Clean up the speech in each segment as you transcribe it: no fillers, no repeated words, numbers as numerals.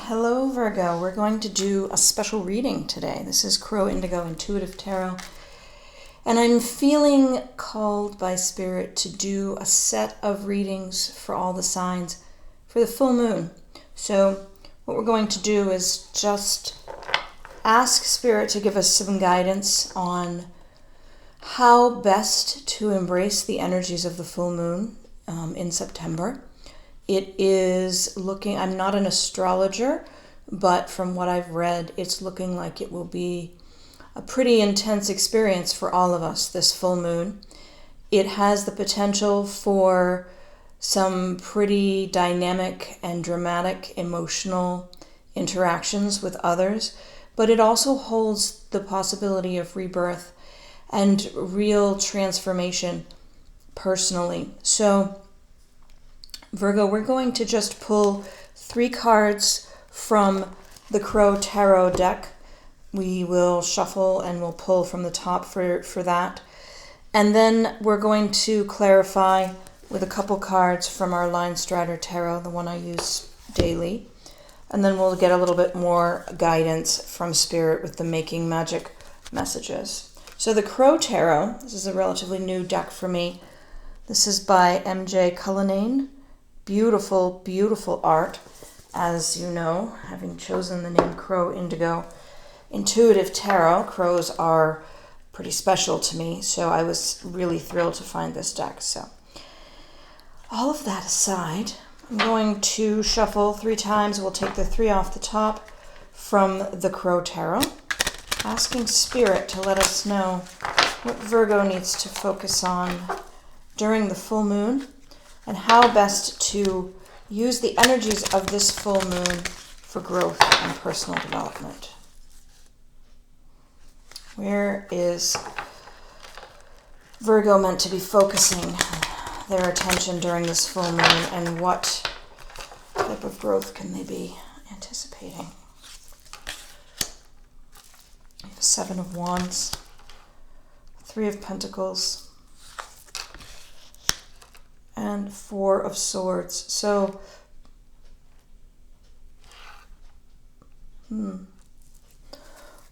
Hello Virgo, we're going to do a special reading today. This is Crow Indigo Intuitive Tarot, and I'm feeling called by Spirit to do a set of readings for all the signs for the full moon. So what we're going to do is just ask Spirit to give us some guidance on how best to embrace the energies of the full moon in September. It is looking, I'm not an astrologer, but from what I've read, it's looking like it will be a pretty intense experience for all of us, this full moon. It has the potential for some pretty dynamic and dramatic emotional interactions with others, but it also holds the possibility of rebirth and real transformation personally. So Virgo, we're going to just pull 3 cards from the Crow Tarot deck. We will shuffle and we'll pull from the top for that. And then we're going to clarify with a couple cards from our Linestrider Tarot, the one I use daily. And then we'll get a little bit more guidance from Spirit with the Making Magic messages. So the Crow Tarot, this is a relatively new deck for me. This is by MJ Cullinane. Beautiful, beautiful art, as you know, having chosen the name Crow Indigo Intuitive Tarot. Crows are pretty special to me, so I was really thrilled to find this deck. So all of that aside, I'm going to shuffle 3 times. We'll take the 3 off the top from the Crow Tarot, asking Spirit to let us know what Virgo needs to focus on during the full moon, and how best to use the energies of this full moon for growth and personal development. Where is Virgo meant to be focusing their attention during this full moon, and what type of growth can they be anticipating? The 7 of Wands, 3 of Pentacles, and 4 of Swords. So,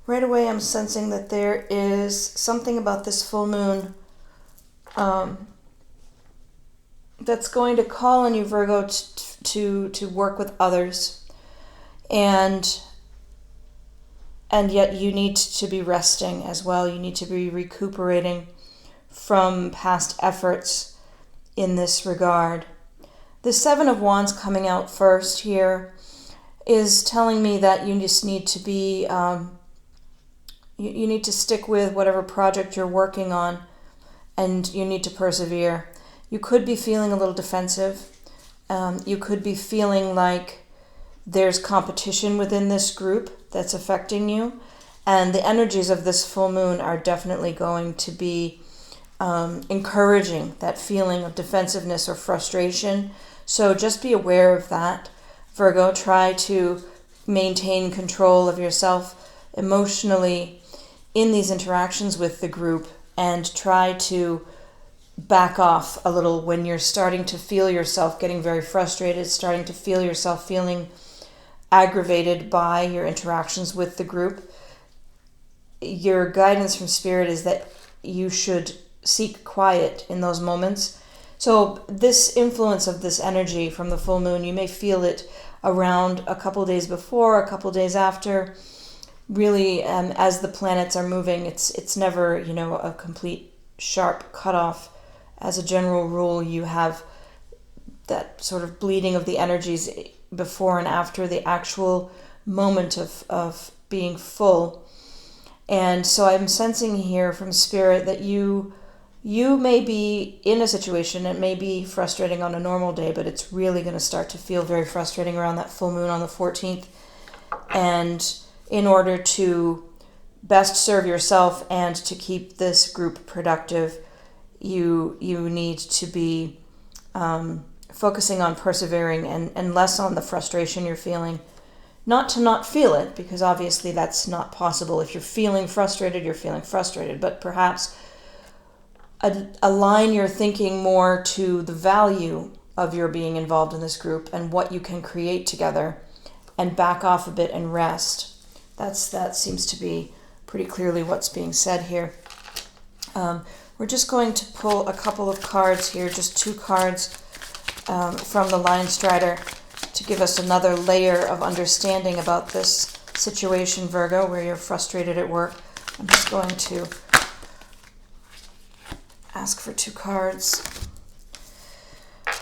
right away I'm sensing that there is something about this full moon that's going to call on you, Virgo, to work with others, and yet you need to be resting as well. You need to be recuperating from past efforts in this regard. The 7 of Wands coming out first here is telling me that you just need to be, you need to stick with whatever project you're working on, and you need to persevere. You could be feeling a little defensive. You could be feeling like there's competition within this group that's affecting you, and the energies of this full moon are definitely going to be encouraging that feeling of defensiveness or frustration. So just be aware of that, Virgo. Try to maintain control of yourself emotionally in these interactions with the group, and try to back off a little when you're starting to feel yourself getting very frustrated, starting to feel yourself feeling aggravated by your interactions with the group. Your guidance from Spirit is that you should seek quiet in those moments. So this influence of this energy from the full moon, you may feel it around a couple days before, a couple days after. Really, as the planets are moving, it's never, a complete sharp cutoff. As a general rule, you have that sort of bleeding of the energies before and after the actual moment of being full. And so I'm sensing here from Spirit that you may be in a situation, it may be frustrating on a normal day, but it's really going to start to feel very frustrating around that full moon on the 14th. And in order to best serve yourself and to keep this group productive, you need to be focusing on persevering and less on the frustration you're feeling. Not to not feel it, because obviously that's not possible. If you're feeling frustrated, you're feeling frustrated, but perhaps align your thinking more to the value of your being involved in this group and what you can create together, and back off a bit and rest. That seems to be pretty clearly what's being said here. We're just going to pull a couple of cards here, just 2 cards from the Linestrider to give us another layer of understanding about this situation, Virgo, where you're frustrated at work. I'm just going to ask for 2 cards.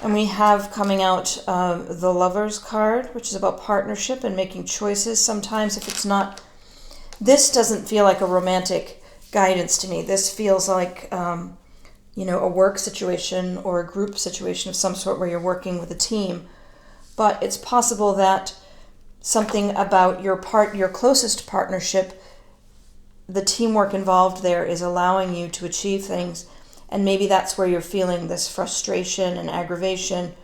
And we have coming out the Lover's card, which is about partnership and making choices. Sometimes if it's not, this doesn't feel like a romantic guidance to me. This feels like, a work situation or a group situation of some sort where you're working with a team. But it's possible that something about your closest partnership, the teamwork involved there is allowing you to achieve things. And maybe that's where you're feeling this frustration and aggravation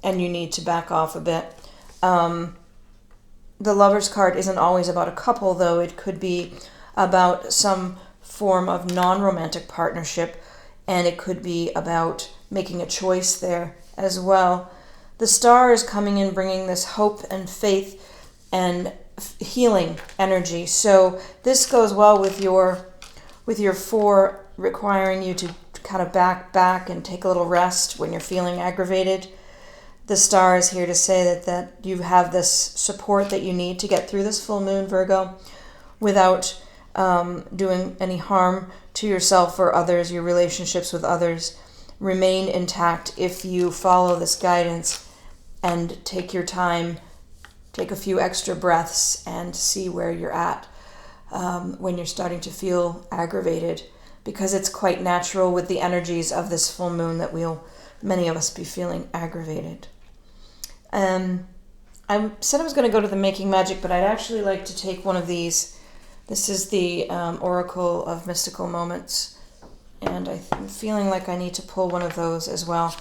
and you need to back off a bit. The Lover's card isn't always about a couple, though. It could be about some form of non-romantic partnership, and it could be about making a choice there as well. The Star is coming in, bringing this hope and faith and healing energy. So this goes well with your 4, requiring you to kind of back and take a little rest when you're feeling aggravated. The Star is here to say that you have this support that you need to get through this full moon, Virgo, without doing any harm to yourself or others. Your relationships with others remain intact if you follow this guidance and take your time, take a few extra breaths and see where you're at when you're starting to feel aggravated, because it's quite natural with the energies of this full moon that many of us be feeling aggravated. I said I was going to go to the Making Magic, but I'd actually like to take one of these. This is the Oracle of Mystical Moments, and I'm feeling like I need to pull one of those as well.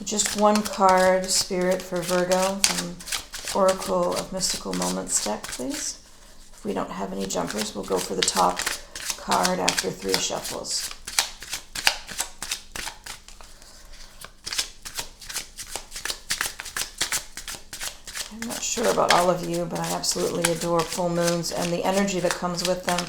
Just 1 card, Spirit, for Virgo from Oracle of Mystical Moments deck, please. If we don't have any jumpers, we'll go for the top card after 3 shuffles. I'm not sure about all of you, but I absolutely adore full moons, and the energy that comes with them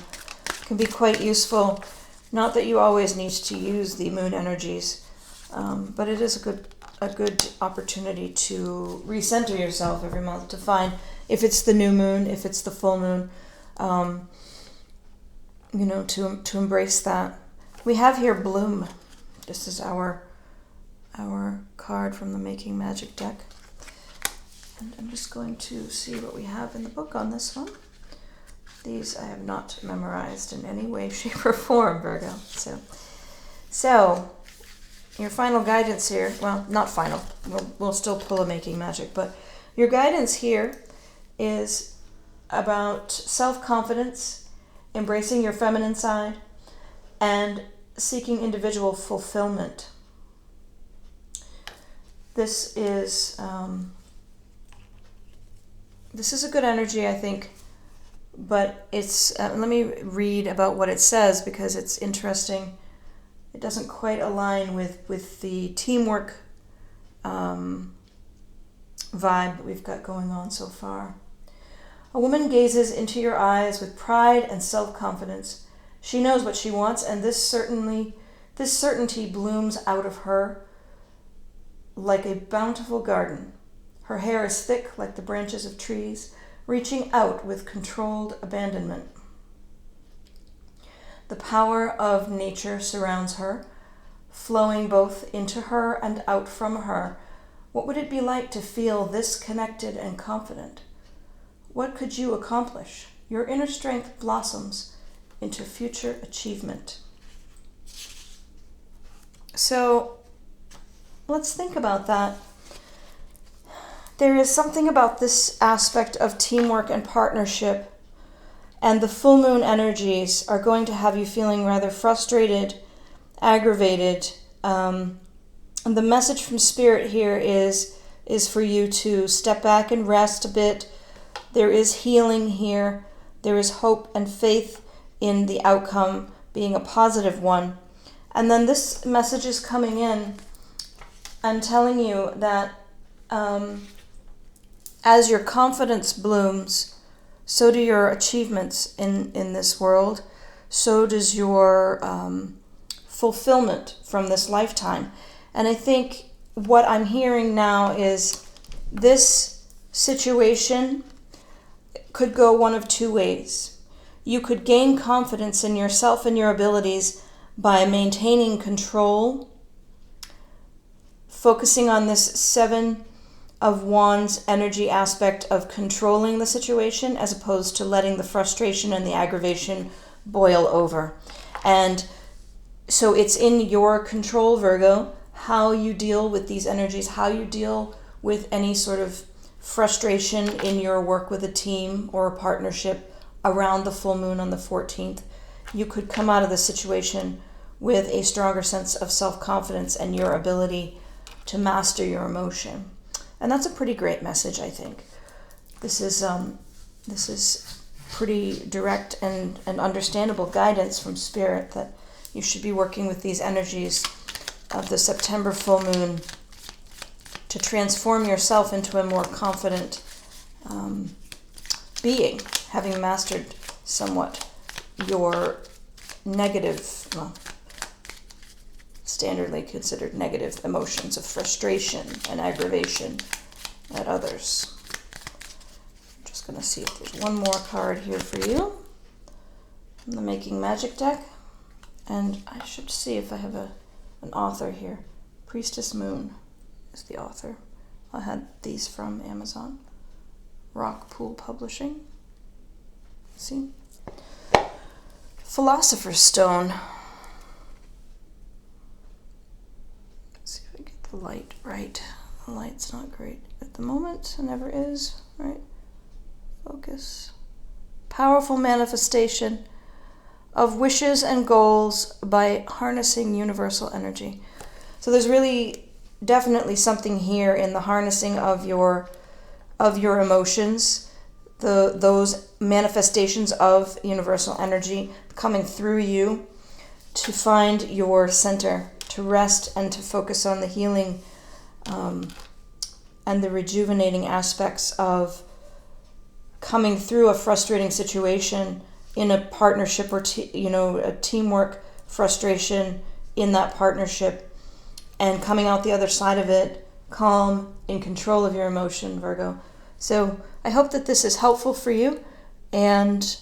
can be quite useful. Not that you always need to use the moon energies, but it is a good opportunity to recenter yourself every month, to find if it's the new moon, if it's the full moon, to embrace that. We have here Bloom. This is our card from the Making Magic deck. And I'm just going to see what we have in the book on this one. These I have not memorized in any way, shape, or form, Virgo. So your final guidance here, well, not final. We'll still pull a Making Magic, but your guidance here is about self-confidence, embracing your feminine side, and seeking individual fulfillment. This is a good energy, I think, but it's, let me read about what it says because it's interesting. It doesn't quite align with the teamwork vibe that we've got going on so far. A woman gazes into your eyes with pride and self-confidence. She knows what she wants, and this certainty blooms out of her like a bountiful garden. Her hair is thick like the branches of trees, reaching out with controlled abandonment. The power of nature surrounds her, flowing both into her and out from her. What would it be like to feel this connected and confident? What could you accomplish? Your inner strength blossoms into future achievement. So let's think about that. There is something about this aspect of teamwork and partnership, and the full moon energies are going to have you feeling rather frustrated, aggravated. And the message from Spirit here is for you to step back and rest a bit. There is healing here. There is hope and faith in the outcome being a positive one. And then this message is coming in and telling you that as your confidence blooms, so do your achievements in this world. So does your fulfillment from this lifetime. And I think what I'm hearing now is this situation could go one of two ways. You could gain confidence in yourself and your abilities by maintaining control, focusing on this Seven of Wands energy aspect of controlling the situation as opposed to letting the frustration and the aggravation boil over. And so it's in your control, Virgo, how you deal with these energies, how you deal with any sort of frustration in your work with a team or a partnership around the full moon on the 14th. You could come out of the situation with a stronger sense of self-confidence and your ability to master your emotion. And that's a pretty great message, I think. This is pretty direct and understandable guidance from Spirit that you should be working with these energies of the September full moon to transform yourself into a more confident being, having mastered somewhat your negative, well, standardly considered negative emotions of frustration and aggravation at others. I'm just going to see if there's one more card here for you from the Making Magic deck. And I should see if I have an author here. Priestess Moon is the author. I had these from Amazon. Rockpool Publishing. See? Philosopher's Stone. Let's see if I get the light right. The light's not great at the moment. It never is. Right? Focus. Powerful manifestation of wishes and goals by harnessing universal energy. So there's really definitely something here in the harnessing of your emotions, those manifestations of universal energy coming through you to find your center, to rest and to focus on the healing and the rejuvenating aspects of coming through a frustrating situation in a partnership or a teamwork frustration in that partnership, and coming out the other side of it calm, in control of your emotion, Virgo. So I hope that this is helpful for you, and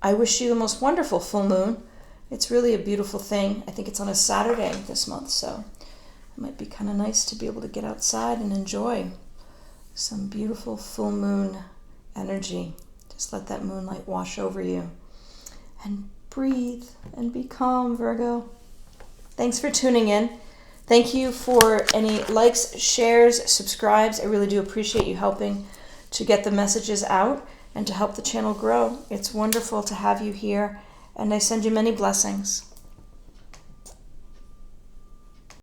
I wish you the most wonderful full moon. It's really a beautiful thing. I think it's on a Saturday this month, so it might be kind of nice to be able to get outside and enjoy some beautiful full moon energy. Just let that moonlight wash over you. And breathe and be calm, Virgo. Thanks for tuning in. Thank you for any likes, shares, subscribes. I really do appreciate you helping to get the messages out and to help the channel grow. It's wonderful to have you here, and I send you many blessings.